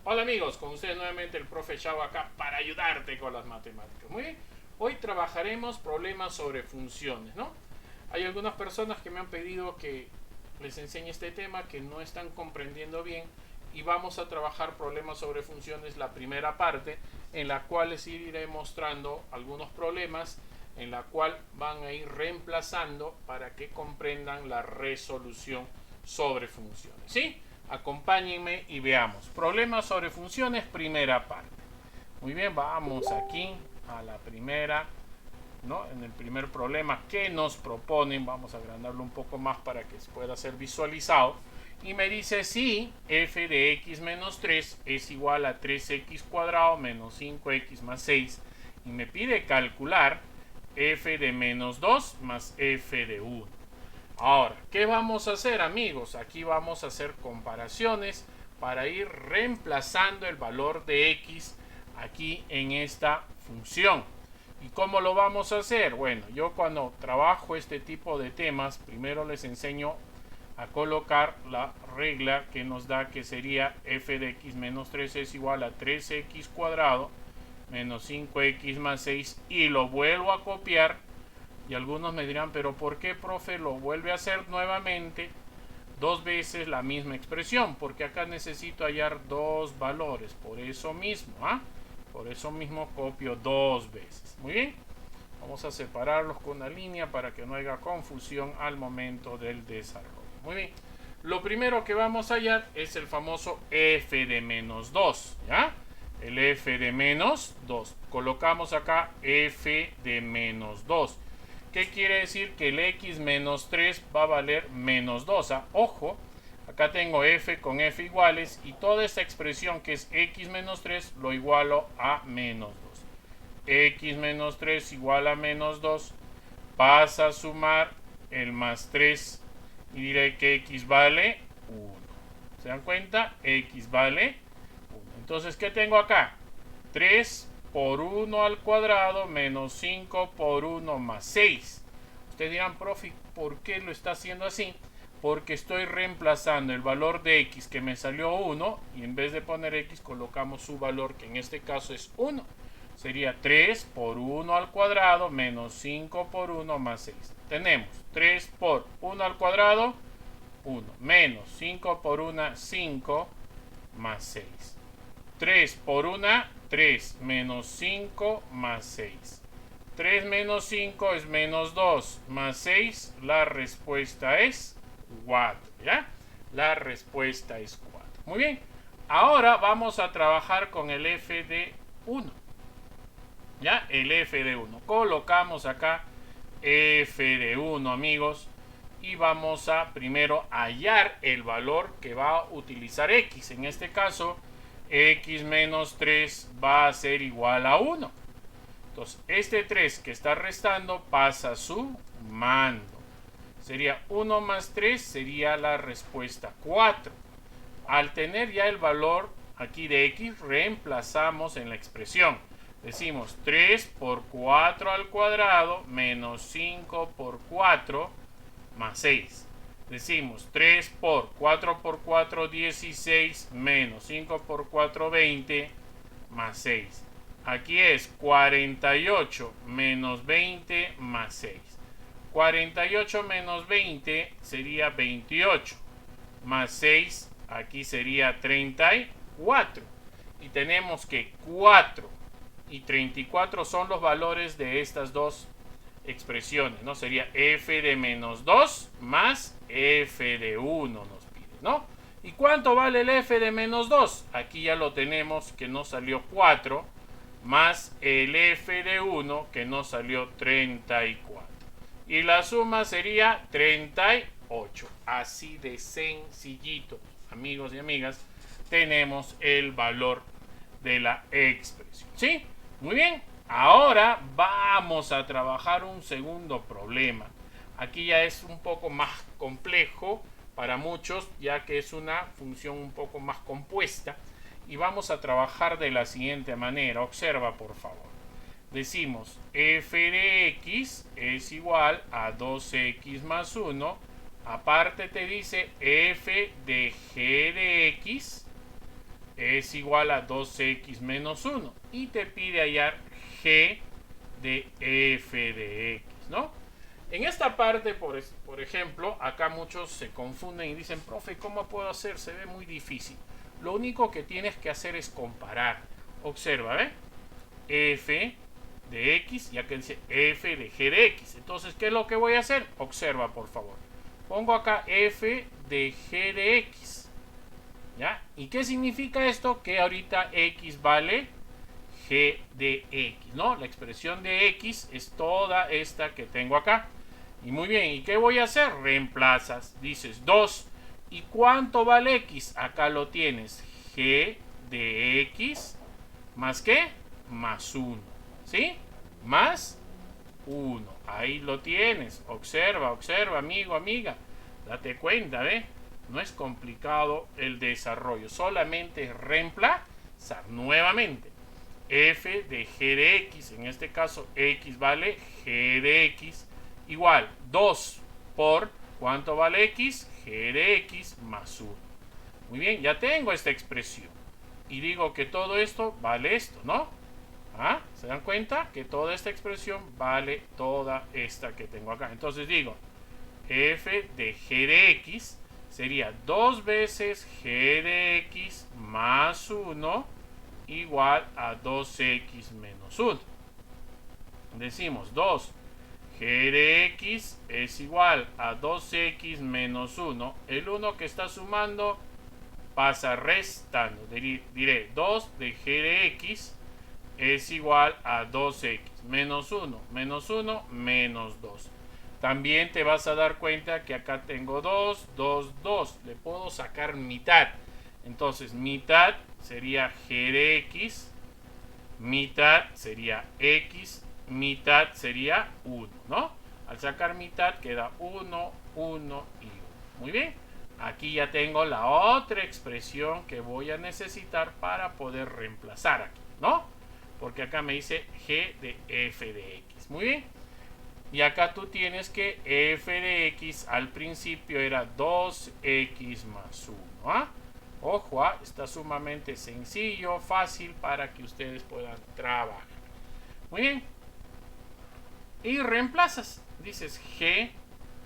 Hola amigos, con ustedes nuevamente el profe Chavo acá para ayudarte con las matemáticas. Muy bien, hoy trabajaremos problemas sobre funciones, ¿no? Hay algunas personas que me han pedido que les enseñe este tema que no están comprendiendo bien y vamos a trabajar problemas sobre funciones, la primera parte, en la cual les iré mostrando algunos problemas en la cual van a ir reemplazando para que comprendan la resolución sobre funciones, ¿sí? Acompáñenme y veamos. Problemas sobre funciones, primera parte. Muy bien, vamos aquí a la primera, ¿no? En el primer problema que nos proponen, vamos a agrandarlo un poco más para que pueda ser visualizado. Y me dice si f de x menos 3 es igual a 3x cuadrado menos 5x más 6. Y me pide calcular f de menos 2 más f de 1. Ahora, ¿qué vamos a hacer, amigos? Aquí vamos a hacer comparaciones para ir reemplazando el valor de x aquí en esta función. ¿Y cómo lo vamos a hacer? Bueno, yo cuando trabajo este tipo de temas, primero les enseño a colocar la regla que nos da que sería f de x menos 3 es igual a 3x cuadrado menos 5x más 6 y lo vuelvo a copiar. Y algunos me dirán, pero ¿por qué, profe, lo vuelve a hacer nuevamente dos veces la misma expresión? Porque acá necesito hallar dos valores, por eso mismo, Por eso mismo copio dos veces. Muy bien, vamos a separarlos con una línea para que no haya confusión al momento del desarrollo. Muy bien, lo primero que vamos a hallar es el famoso f de menos 2, ¿ya? El f de menos 2. Colocamos acá f de menos 2. ¿Qué quiere decir? Que el x menos 3 va a valer menos 2. Ojo, acá tengo f con f iguales y toda esta expresión que es x menos 3 lo igualo a menos 2. X menos 3 igual a menos 2. Pasa a sumar el más 3 y diré que x vale 1. ¿Se dan cuenta? X vale 1. Entonces, ¿qué tengo acá? 3 por 1 al cuadrado menos 5 por 1 más 6. Ustedes dirán, profe, ¿por qué lo está haciendo así? Porque estoy reemplazando el valor de x que me salió 1 y en vez de poner x colocamos su valor que en este caso es 1. Sería 3 por 1 al cuadrado menos 5 por 1 más 6. Tenemos 3 por 1 al cuadrado, 1, menos 5 por 1, 5 más 6. 3 por 1, 3 menos 5 más 6. 3 menos 5 es menos 2 más 6. La respuesta es 4. ¿Ya? La respuesta es 4. Muy bien. Ahora vamos a trabajar con el f de 1. ¿Ya? El f de 1. Colocamos acá f de 1, amigos. Y vamos a primero hallar el valor que va a utilizar x. En este caso, x menos 3 va a ser igual a 1. Entonces, este 3 que está restando pasa sumando. Sería 1 más 3, sería la respuesta 4. Al tener ya el valor aquí de x, reemplazamos en la expresión. Decimos 3 por 4 al cuadrado menos 5 por 4 más 6. Decimos 3 por 4 por 4, 16, menos 5 por 4, 20, más 6. Aquí es 48 menos 20 más 6. 48 menos 20 sería 28. Más 6, aquí sería 34. Y tenemos que 4 y 34 son los valores de estas dos expresiones, ¿no? Sería f de menos 2 más f de 1 nos pide, ¿no? ¿Y cuánto vale el f de menos 2? Aquí ya lo tenemos que nos salió 4 más el f de 1 que nos salió 34. Y la suma sería 38. Así de sencillito, amigos y amigas, tenemos el valor de la expresión. ¿Sí? Muy bien. Ahora vamos a trabajar un segundo problema. Aquí ya es un poco más complejo para muchos, ya que es una función un poco más compuesta. Y vamos a trabajar de la siguiente manera. Observa, por favor. Decimos f de x es igual a 2x más 1. Aparte te dice f de g de x es igual a 2x menos 1. Y te pide hallar g de f de x, ¿no? En esta parte, por ejemplo, acá muchos se confunden y dicen, profe, ¿cómo puedo hacer? Se ve muy difícil. Lo único que tienes que hacer es comparar. Observa, ¿ve? F de x, ya que dice f de g de x. Entonces, ¿qué es lo que voy a hacer? Observa, por favor. Pongo acá f de g de x. ¿Ya? ¿Y qué significa esto? Que ahorita x vale g de x, ¿no? La expresión de x es toda esta que tengo acá. Y muy bien, ¿y qué voy a hacer? Reemplazas, dices 2. ¿Y cuánto vale x? Acá lo tienes, g de x, ¿más qué? Más 1, ¿sí? Más 1, ahí lo tienes. Observa, observa, amigo, amiga. Date cuenta, ¿ve? No es complicado el desarrollo, solamente reemplazar nuevamente. F de g de x, en este caso x vale g de x, igual 2 por, ¿cuánto vale x? G de x más 1. Muy bien, ya tengo esta expresión. Y digo que todo esto vale esto, ¿no? ¿Ah? ¿Se dan cuenta? Que toda esta expresión vale toda esta que tengo acá. Entonces digo, f de g de x sería 2 veces g de x más 1 igual a 2x menos 1. Decimos 2 g de x es igual a 2x menos 1. El 1 que está sumando pasa restando. Diré 2 de g de x es igual a 2x menos 1. Menos 1 menos 2. También te vas a dar cuenta que acá tengo 2, 2, 2. Le puedo sacar mitad. Entonces mitad sería g de x, mitad sería x, mitad sería 1, ¿no? Al sacar mitad queda 1, 1 y 1. Muy bien. Aquí ya tengo la otra expresión que voy a necesitar para poder reemplazar aquí, ¿no? Porque acá me dice g de f de x. Muy bien. Y acá tú tienes que f de x al principio era 2x más 1. ¿Ah? Ojo, está sumamente sencillo, fácil para que ustedes puedan trabajar. Muy bien. Y reemplazas. Dices g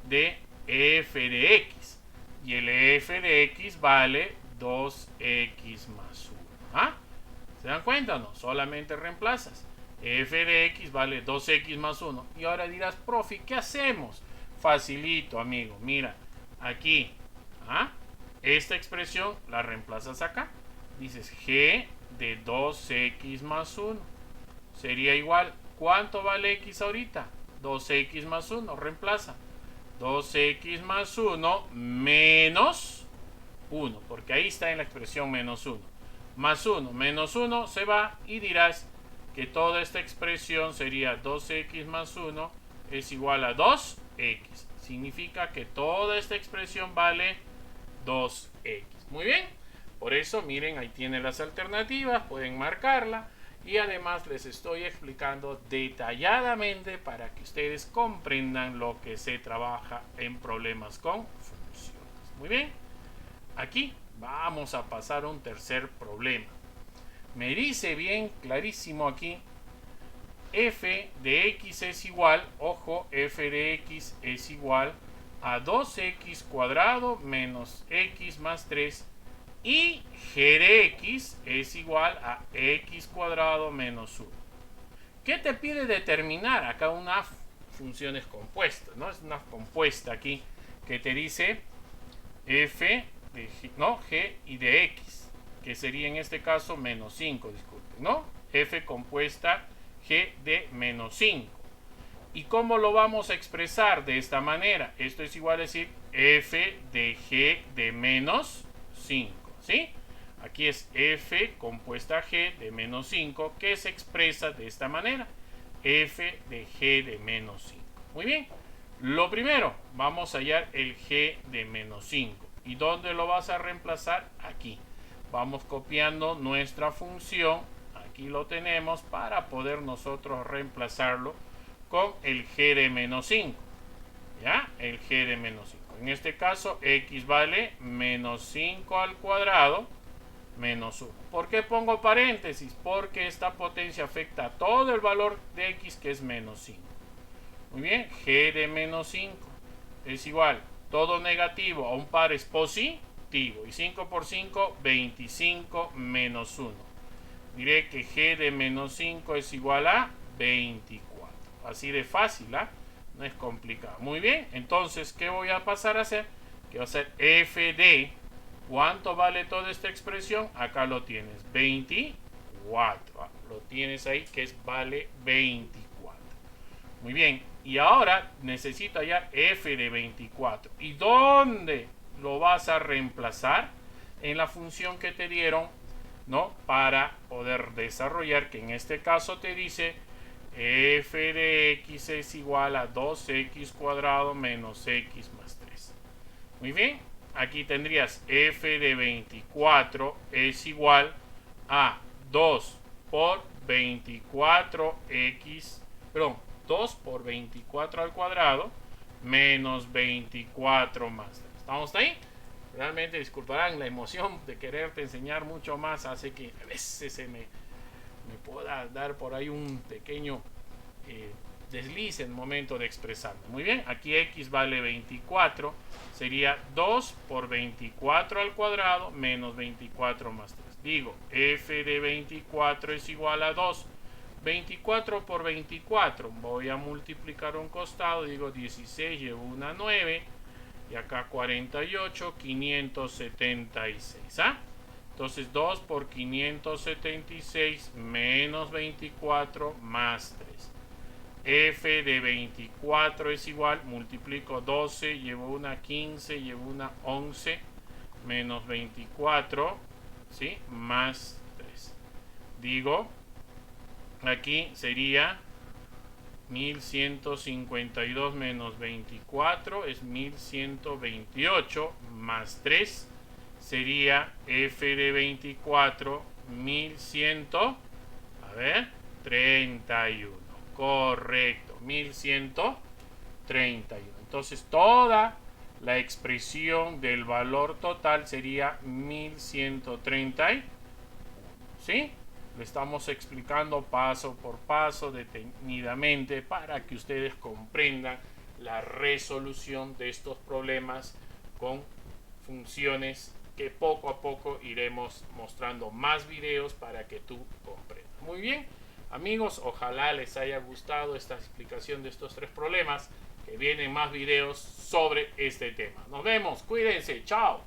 de f de x. Y el f de x vale 2x más 1. ¿Ah? ¿Se dan cuenta o no? Solamente reemplazas. F de x vale 2x más 1. Y ahora dirás, profe, ¿qué hacemos? Facilito, amigo. Mira, aquí. ¿Ah? Esta expresión la reemplazas acá. Dices g de 2x más 1. Sería igual. ¿Cuánto vale x ahorita? 2x más 1. Reemplaza. 2x más 1 menos 1. Porque ahí está en la expresión menos 1. Más 1 menos 1 se va y dirás que toda esta expresión sería 2x más 1 es igual a 2x. Significa que toda esta expresión vale 2x. Muy bien. Por eso, miren, ahí tienen las alternativas. Pueden marcarla. Y además les estoy explicando detalladamente para que ustedes comprendan lo que se trabaja en problemas con funciones. Muy bien. Aquí vamos a pasar a un tercer problema. Me dice bien clarísimo aquí, f de x es igual, ojo, f de x es igual a 2x cuadrado menos x más 3 y g de x es igual a x cuadrado menos 1. ¿Qué te pide determinar? Acá una función es compuesta, ¿no? Es una compuesta aquí que te dice f de g, ¿no? G y de x, que sería en este caso menos 5, disculpen, ¿no? F compuesta g de menos 5. ¿Y cómo lo vamos a expresar? De esta manera. Esto es igual a decir f de g de menos 5, ¿sí? Aquí es f compuesta g de menos 5 que se expresa de esta manera. F de g de menos 5. Muy bien. Lo primero, vamos a hallar el g de menos 5. ¿Y dónde lo vas a reemplazar? Aquí. Vamos copiando nuestra función. Aquí lo tenemos para poder nosotros reemplazarlo con el g de menos 5. ¿Ya? El g de menos 5. En este caso, x vale menos 5 al cuadrado menos 1. ¿Por qué pongo paréntesis? Porque esta potencia afecta a todo el valor de x, que es menos 5. Muy bien, g de menos 5 es igual, todo negativo a un par es positivo, y 5 por 5, 25 menos 1. Diré que g de menos 5 es igual a 24. Así de fácil, ¿ah? No es complicado. Muy bien, entonces, ¿qué voy a pasar a hacer? Que va a ser f de, ¿cuánto vale toda esta expresión? Acá lo tienes, 24. Lo tienes ahí, que vale 24. Muy bien, y ahora necesito hallar f de 24. ¿Y dónde lo vas a reemplazar? En la función que te dieron, ¿no? Para poder desarrollar, que en este caso te dice f de x es igual a 2x cuadrado menos x más 3. Muy bien, aquí tendrías f de 24 es igual a 2 por 24x, perdón, 2 por 24 al cuadrado menos 24 más 3. ¿Estamos ahí? Realmente disculparán, la emoción de quererte enseñar mucho más hace que a veces me pueda dar por ahí un pequeño desliz en el momento de expresarme. Muy bien, aquí x vale 24, sería 2 por 24 al cuadrado menos 24 más 3. Digo, f de 24 es igual a 2. 24 por 24, voy a multiplicar un costado, digo 16, llevo una 9, y acá 48, 576, ¿ah? Entonces 2 por 576 menos 24 más 3. F de 24 es igual, multiplico 12, llevo una 15, llevo una 11, menos 24, ¿sí? Más 3. Digo, aquí sería 1152 menos 24 es 1128 más 3 sería f de 24 1131. Correcto, 1131. Entonces toda la expresión del valor total sería 1131. ¿Sí? Le estamos explicando paso por paso, detenidamente, para que ustedes comprendan la resolución de estos problemas con funciones que poco a poco iremos mostrando más videos para que tú comprendas. Muy bien, amigos, ojalá les haya gustado esta explicación de estos tres problemas, que vienen más videos sobre este tema. Nos vemos, cuídense, chao.